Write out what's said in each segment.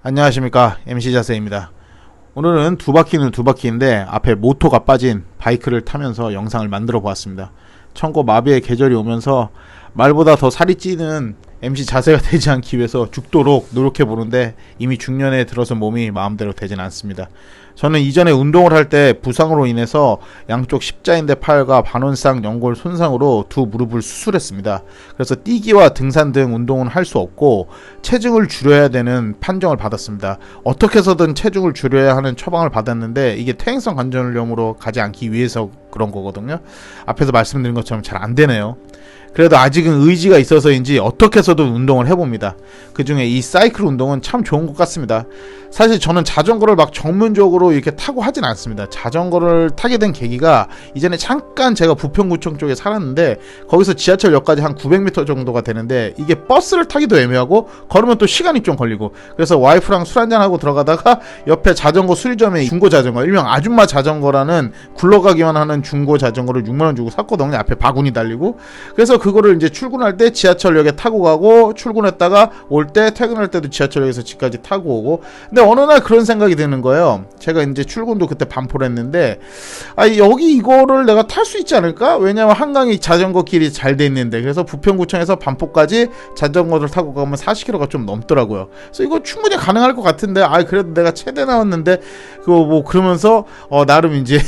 안녕하십니까, MC 자세입니다. 오늘은 두 바퀴인데 앞에 모터가 빠진 바이크를 타면서 영상을 만들어 보았습니다. 천고 마비의 계절이 오면서 말보다 더 살이 찌는 MC 자세가 되지 않기 위해서 죽도록 노력해 보는데 이미 중년에 들어서 몸이 마음대로 되진 않습니다. 저는 이전에 운동을 할 때 부상으로 인해서 양쪽 십자인대 팔과 반원상 연골 손상으로 두 무릎을 수술했습니다. 그래서 뛰기와 등산 등 운동은 할 수 없고 체중을 줄여야 되는 판정을 받았습니다. 어떻게 해서든 체중을 줄여야 하는 처방을 받았는데 이게 퇴행성 관절염으로 가지 않기 위해서 그런 거거든요. 앞에서 말씀드린 것처럼 잘 안 되네요. 그래도 아직은 의지가 있어서인지 어떻게 해서든 운동을 해봅니다. 그 중에 이 사이클 운동은 참 좋은 것 같습니다. 사실 저는 자전거를 막 전문적으로 이렇게 타고 하진 않습니다. 자전거를 타게 된 계기가 이전에 잠깐 제가 부평구청 쪽에 살았는데 거기서 지하철역까지 한 900m 정도가 되는데 이게 버스를 타기도 애매하고 걸으면 또 시간이 좀 걸리고 그래서 와이프랑 술 한잔하고 들어가다가 옆에 자전거 수리점에 중고 자전거 일명 아줌마 자전거라는 굴러가기만 하는 중고 자전거를 6만원 주고 샀거든요. 앞에 바구니 달리고. 그래서 그거를 이제 출근할 때 지하철역에 타고 가고 출근했다가 올 때 퇴근할 때도 지하철역에서 집까지 타고 오고. 근데 어느 날 그런 생각이 드는 거예요. 제가 이제 출근도 그때 반포를 했는데 여기 이거를 내가 탈 수 있지 않을까? 왜냐면 한강이 자전거 길이 잘 돼 있는데 그래서 부평구청에서 반포까지 자전거를 타고 가면 40km가 좀 넘더라고요. 그래서 이거 충분히 가능할 것 같은데 그래도 내가 최대 나왔는데 그거 뭐 그러면서 나름 이제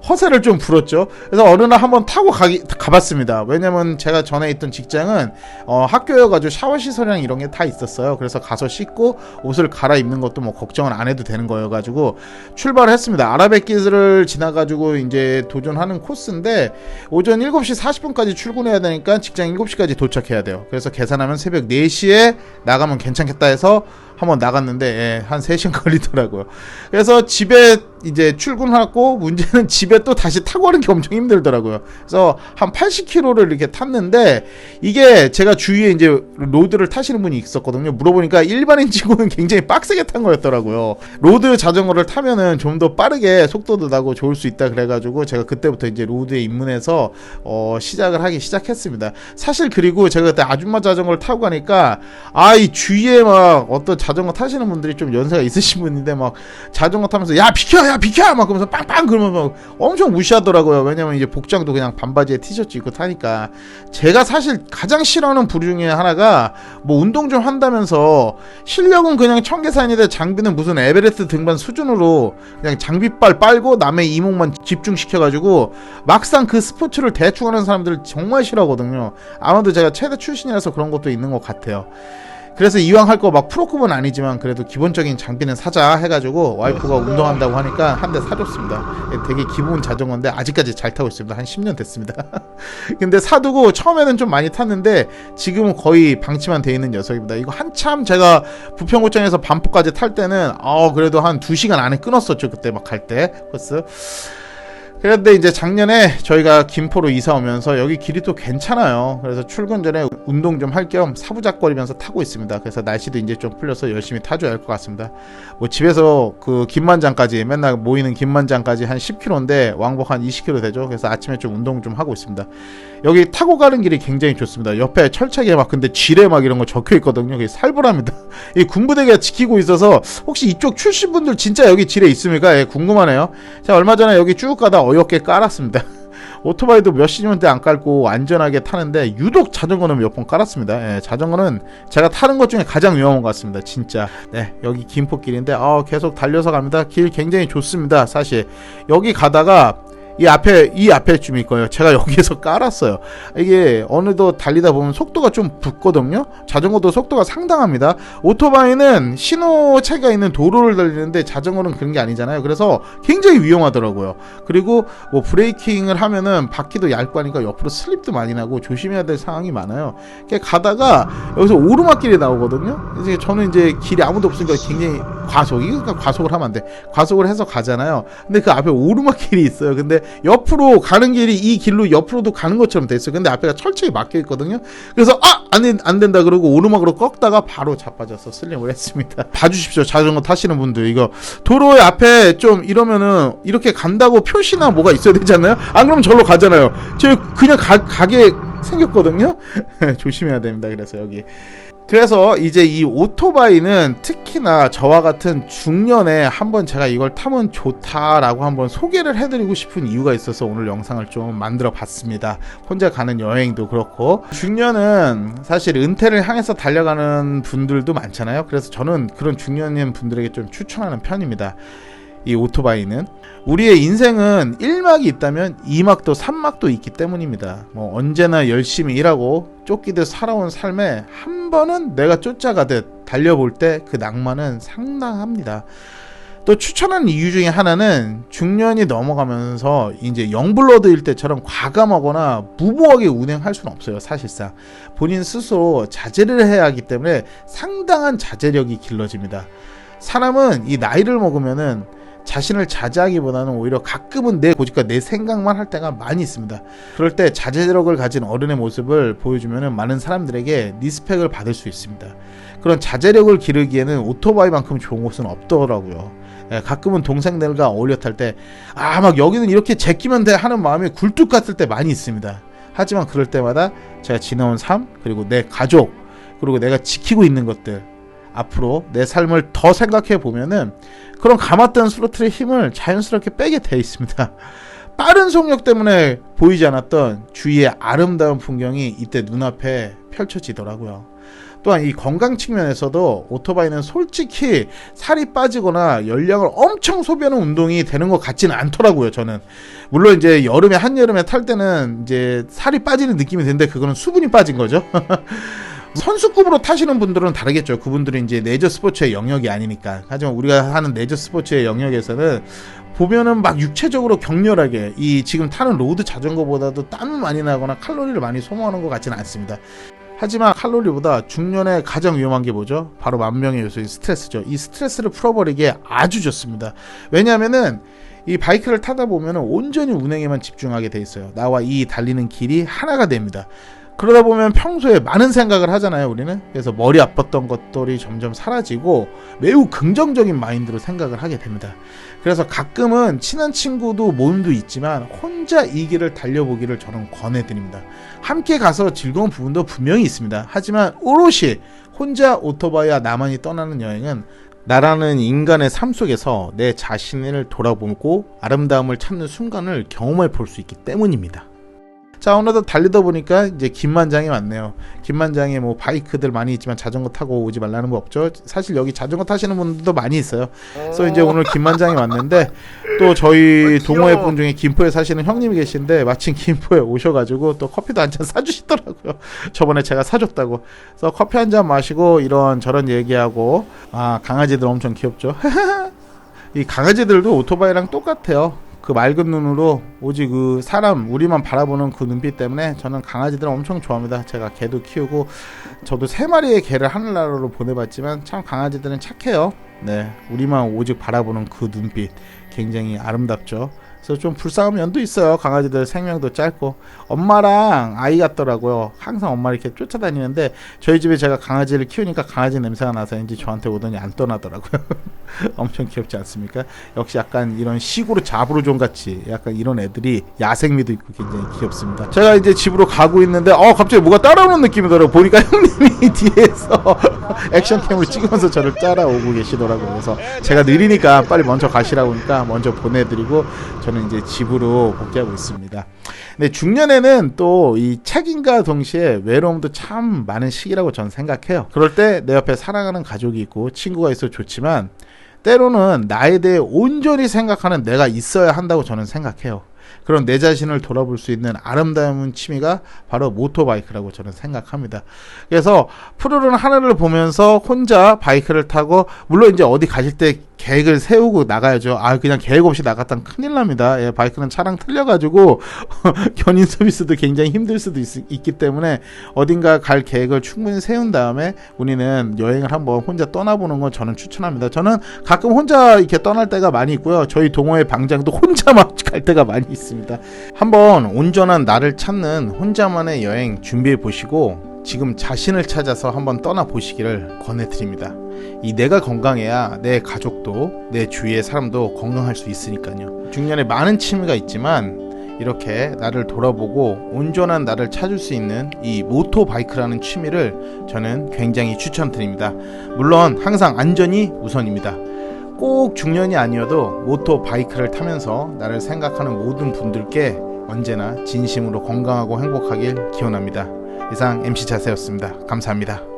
허세를 좀 부렸죠. 그래서 어느 날 한번 타고 가봤습니다. 왜냐면 제가 전에 있던 직장은 학교여가지고 샤워 시설이랑 이런 게 다 있었어요. 그래서 가서 씻고 옷을 갈아입는 것도 뭐 걱정은 안 해도 되는 거여가지고 출발을 했습니다. 아라뱃길을 지나가지고 이제 도전하는 코스인데 오전 7시 40분까지 출근해야 되니까 직장 7시까지 도착해야 돼요. 그래서 계산하면 새벽 4시에 나가면 괜찮겠다 해서 한번 나갔는데 한 3시간 걸리더라고요. 그래서 집에 이제 출근하고 문제는 집에 또 다시 타고 가는 게 엄청 힘들더라고요. 그래서 한 80km를 이렇게 탔는데 이게 제가 주위에 이제 로드를 타시는 분이 있었거든요. 물어보니까 일반인 치고는 굉장히 빡세게 탄 거였더라고요. 로드 자전거를 타면은 좀 더 빠르게 속도도 나고 좋을 수 있다 그래가지고 제가 그때부터 이제 로드에 입문해서 시작을 하기 시작했습니다. 사실 그리고 제가 그때 아줌마 자전거를 타고 가니까 이 주위에 막 어떤 자전거 타시는 분들이 좀 연세가 있으신 분인데 막 자전거 타면서 야 비켜 막 그러면서 빵빵 그러면 막 엄청 무시하더라고요. 왜냐면 이제 복장도 그냥 반바지에 티셔츠 입고 타니까. 제가 사실 가장 싫어하는 부류 중에 하나가 뭐 운동 좀 한다면서 실력은 그냥 청계산인데 장비는 무슨 에베레스트 등반 수준으로 그냥 장비빨 빨고 남의 이목만 집중시켜가지고 막상 그 스포츠를 대충 하는 사람들을 정말 싫어하거든요. 아마도 제가 체대 출신이라서 그런 것도 있는 것 같아요. 그래서 이왕 할 거 막 프로급은 아니지만 그래도 기본적인 장비는 사자 해가지고 와이프가 운동한다고 하니까 한 대 사줬습니다. 되게 기본 자전거인데 아직까지 잘 타고 있습니다. 한 10년 됐습니다. 근데 사두고 처음에는 좀 많이 탔는데 지금은 거의 방치만 돼 있는 녀석입니다. 이거 한참 제가 부평구청에서 반포까지 탈 때는 그래도 한 2시간 안에 끊었었죠. 그때 막 갈 때 코스. 그런데 이제 작년에 저희가 김포로 이사 오면서 여기 길이 또 괜찮아요. 그래서 출근 전에 운동 좀 할 겸 사부작거리면서 타고 있습니다. 그래서 날씨도 이제 좀 풀려서 열심히 타줘야 할 것 같습니다. 뭐 집에서 그 김만장까지 맨날 모이는 김만장까지 한 10km인데 왕복 한 20km 되죠. 그래서 아침에 좀 운동 좀 하고 있습니다. 여기 타고 가는 길이 굉장히 좋습니다. 옆에 철책에 막 근데 지뢰 막 이런 거 적혀 있거든요. 그게 살벌합니다. 이 군부대가 지키고 있어서 혹시 이쪽 출신 분들 진짜 여기 지뢰 있습니까? 궁금하네요. 제가 얼마 전에 여기 쭉 가다 어이없게 깔았습니다. 오토바이도 몇 시간대 안 깔고 안전하게 타는데 유독 자전거는 몇 번 깔았습니다. 자전거는 제가 타는 것 중에 가장 위험한 것 같습니다. 진짜. 여기 김포길인데 계속 달려서 갑니다. 길 굉장히 좋습니다. 사실 여기 가다가 이 앞에 쯤일 거예요. 제가 여기에서 깔았어요. 이게 어느덧 달리다 보면 속도가 좀 붙거든요. 자전거도 속도가 상당합니다. 오토바이는 신호체가 있는 도로를 달리는데 자전거는 그런 게 아니잖아요. 그래서 굉장히 위험하더라고요. 그리고 뭐 브레이킹을 하면은 바퀴도 얇고 하니까 옆으로 슬립도 많이 나고 조심해야 될 상황이 많아요. 가다가 여기서 오르막길이 나오거든요. 이제 저는 이제 길이 아무도 없으니까 굉장히 그러니까 과속을 하면 안 돼. 과속을 해서 가잖아요. 근데 그 앞에 오르막길이 있어요. 근데 옆으로 가는 길이 이 길로 옆으로도 가는 것처럼 돼 있어요. 근데 앞에가 철책이 막혀 있거든요. 그래서 안 된다 그러고 오르막으로 꺾다가 바로 자빠져서 슬림을 했습니다. 봐주십시오. 자전거 타시는 분들 이거 도로의 앞에 좀 이러면은 이렇게 간다고 표시나 뭐가 있어야 되잖아요. 안 그러면 절로 가잖아요. 저 그냥 가게 생겼거든요. 조심해야 됩니다. 그래서 여기 그래서 이제 이 오토바이는 특히나 저와 같은 중년에 한번 제가 이걸 타면 좋다라고 한번 소개를 해드리고 싶은 이유가 있어서 오늘 영상을 좀 만들어 봤습니다. 혼자 가는 여행도 그렇고, 중년은 사실 은퇴를 향해서 달려가는 분들도 많잖아요. 그래서 저는 그런 중년인 분들에게 좀 추천하는 편입니다. 이 오토바이는 우리의 인생은 1막이 있다면 2막도 3막도 있기 때문입니다. 뭐 언제나 열심히 일하고 쫓기듯 살아온 삶에 한 번은 내가 쫓아가듯 달려볼 때 그 낭만은 상당합니다. 또 추천하는 이유 중에 하나는 중년이 넘어가면서 이제 영블러드일 때처럼 과감하거나 무모하게 운행할 수는 없어요. 사실상 본인 스스로 자제를 해야 하기 때문에 상당한 자제력이 길러집니다. 사람은 이 나이를 먹으면은 자신을 자제하기보다는 오히려 가끔은 내 고집과 내 생각만 할 때가 많이 있습니다. 그럴 때 자제력을 가진 어른의 모습을 보여주면 많은 사람들에게 리스펙을 받을 수 있습니다. 그런 자제력을 기르기에는 오토바이만큼 좋은 곳은 없더라고요. 가끔은 동생들과 어울려 탈 때 막 여기는 이렇게 제끼면 돼 하는 마음이 굴뚝 같을 때 많이 있습니다. 하지만 그럴 때마다 제가 지나온 삶, 그리고 내 가족, 그리고 내가 지키고 있는 것들, 앞으로 내 삶을 더 생각해 보면은 그런 감았던 스로틀의 힘을 자연스럽게 빼게 돼 있습니다. 빠른 속력 때문에 보이지 않았던 주위의 아름다운 풍경이 이때 눈앞에 펼쳐지더라고요. 또한 이 건강 측면에서도 오토바이는 솔직히 살이 빠지거나 열량을 엄청 소비하는 운동이 되는 것 같지는 않더라고요. 저는 물론 이제 여름에 한여름에 탈 때는 이제 살이 빠지는 느낌이 드는데 그거는 수분이 빠진 거죠. 선수급으로 타시는 분들은 다르겠죠. 그분들은 이제 레저 스포츠의 영역이 아니니까. 하지만 우리가 하는 레저 스포츠의 영역에서는 보면은 막 육체적으로 격렬하게 이 지금 타는 로드 자전거보다도 땀을 많이 나거나 칼로리를 많이 소모하는 것 같지는 않습니다. 하지만 칼로리보다 중년에 가장 위험한 게 뭐죠? 바로 만병의 요소인 스트레스죠. 이 스트레스를 풀어버리기에 아주 좋습니다. 왜냐하면은 이 바이크를 타다 보면은 온전히 운행에만 집중하게 돼 있어요. 나와 이 달리는 길이 하나가 됩니다. 그러다 보면 평소에 많은 생각을 하잖아요, 우리는. 그래서 머리 아팠던 것들이 점점 사라지고 매우 긍정적인 마인드로 생각을 하게 됩니다. 그래서 가끔은 친한 친구도 모임도 있지만 혼자 이 길을 달려보기를 저는 권해드립니다. 함께 가서 즐거운 부분도 분명히 있습니다. 하지만 오롯이 혼자 오토바이와 나만이 떠나는 여행은 나라는 인간의 삶 속에서 내 자신을 돌아보고 아름다움을 찾는 순간을 경험해 볼 수 있기 때문입니다. 자, 오늘도 달리다 보니까 이제 김만장이 왔네요. 김만장에 뭐 바이크들 많이 있지만 자전거 타고 오지 말라는 거 없죠. 사실 여기 자전거 타시는 분들도 많이 있어요. 그래서 이제 오늘 김만장이 왔는데 또 저희 동호회 분 중에 김포에 사시는 형님이 계신데 마침 김포에 오셔가지고 또 커피도 한 잔 사주시더라고요. 저번에 제가 사줬다고. 그래서 커피 한 잔 마시고 이런 저런 얘기하고, 강아지들 엄청 귀엽죠. 이 강아지들도 오토바이랑 똑같아요. 그 맑은 눈으로 오직 그 사람 우리만 바라보는 그 눈빛 때문에 저는 강아지들을 엄청 좋아합니다. 제가 개도 키우고 저도 3마리의 개를 하늘나라로 보내봤지만 참 강아지들은 착해요. 네, 우리만 오직 바라보는 그 눈빛 굉장히 아름답죠. 그래서 좀 불쌍한 면도 있어요. 강아지들 생명도 짧고. 엄마랑 아이 같더라고요. 항상 엄마를 이렇게 쫓아다니는데 저희 집에 제가 강아지를 키우니까 강아지 냄새가 나서인지 저한테 오더니 안 떠나더라고요. 엄청 귀엽지 않습니까? 역시 약간 이런 시골 자부르존 같이 약간 이런 애들이 야생미도 있고 굉장히 귀엽습니다. 제가 이제 집으로 가고 있는데 갑자기 뭐가 따라오는 느낌이더라고요. 보니까 형님이 뒤에서 액션캠을 찍으면서 저를 따라오고 계시더라고요. 그래서 제가 느리니까 빨리 먼저 가시라고 하니까 먼저 보내드리고 저는 이제 집으로 복귀하고 있습니다. 근데 중년에는 또 이 책임과 동시에 외로움도 참 많은 시기라고 저는 생각해요. 그럴 때 내 옆에 사랑하는 가족이 있고 친구가 있어 좋지만 때로는 나에 대해 온전히 생각하는 내가 있어야 한다고 저는 생각해요. 그런 내 자신을 돌아볼 수 있는 아름다운 취미가 바로 모토바이크라고 저는 생각합니다. 그래서 푸르른 하늘을 보면서 혼자 바이크를 타고, 물론 이제 어디 가실 때 계획을 세우고 나가야죠. 그냥 계획 없이 나갔다면 큰일 납니다. 예, 바이크는 차랑 틀려가지고 견인 서비스도 굉장히 힘들 수도 있기 때문에 어딘가 갈 계획을 충분히 세운 다음에 우리는 여행을 한번 혼자 떠나보는 건 저는 추천합니다. 저는 가끔 혼자 이렇게 떠날 때가 많이 있고요. 저희 동호회 방장도 혼자만 갈 때가 많이 있습니다. 한번 온전한 나를 찾는 혼자만의 여행 준비해 보시고 지금 자신을 찾아서 한번 떠나보시기를 권해드립니다. 이 내가 건강해야 내 가족도 내 주위의 사람도 건강할 수 있으니까요. 중년에 많은 취미가 있지만 이렇게 나를 돌아보고 온전한 나를 찾을 수 있는 이 모토바이크라는 취미를 저는 굉장히 추천드립니다. 물론 항상 안전이 우선입니다. 꼭 중년이 아니어도 모토바이크를 타면서 나를 생각하는 모든 분들께 언제나 진심으로 건강하고 행복하길 기원합니다. 이상 MC 자세였습니다. 감사합니다.